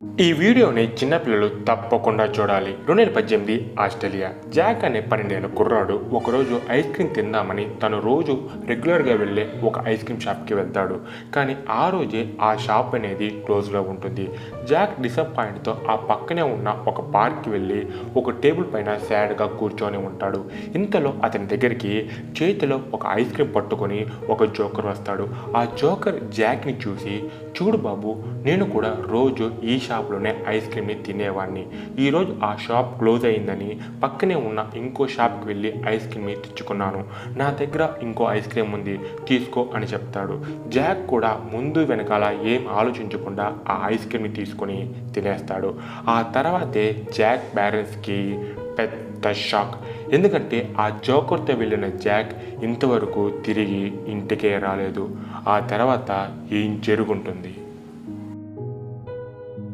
ఈ వీడియోని చిన్నపిల్లలు తప్పకుండా చూడాలి. 2018 ఆస్ట్రేలియా. జాక్ అనే 12 కుర్రాడు ఒకరోజు ఐస్ క్రీమ్ తిందామని తను రోజు రెగ్యులర్గా వెళ్ళే ఒక ఐస్ క్రీమ్ షాప్కి వెళ్తాడు. కానీ ఆ రోజే ఆ షాప్ అనేది క్లోజ్లో ఉంటుంది. జాక్ డిసప్పాయింట్తో ఆ పక్కనే ఉన్న ఒక పార్క్కి వెళ్ళి ఒక టేబుల్ పైన సాడ్గా కూర్చొని ఉంటాడు. ఇంతలో అతని దగ్గరికి చేతిలో ఒక ఐస్ క్రీమ్ పట్టుకొని ఒక జోకర్ వస్తాడు. ఆ జోకర్ జాక్ని చూసి, చూడు బాబు, నేను కూడా రోజు ఈ షాప్లోనే ఐస్ క్రీమ్ని తినేవాడిని. ఈరోజు ఆ షాప్ క్లోజ్ అయిందని పక్కనే ఉన్న ఇంకో షాప్కి వెళ్ళి ఐస్ క్రీమ్ని తెచ్చుకున్నాను. నా దగ్గర ఇంకో ఐస్ క్రీమ్ ఉంది, తీసుకో అని చెప్తాడు. జాక్ కూడా ముందు వెనకాల ఏం ఆలోచించకుండా ఆ ఐస్ క్రీమ్ని తీసుకొని తినేస్తాడు. ఆ తర్వాతే జాక్ పేరెంట్స్కి పెద్ద షాక్. ఎందుకంటే ఆ జోకర్తో వెళ్ళిన జాక్ ఇంతవరకు తిరిగి ఇంటికే రాలేదు. ఆ తర్వాత ఏం జరుగుంటుంది?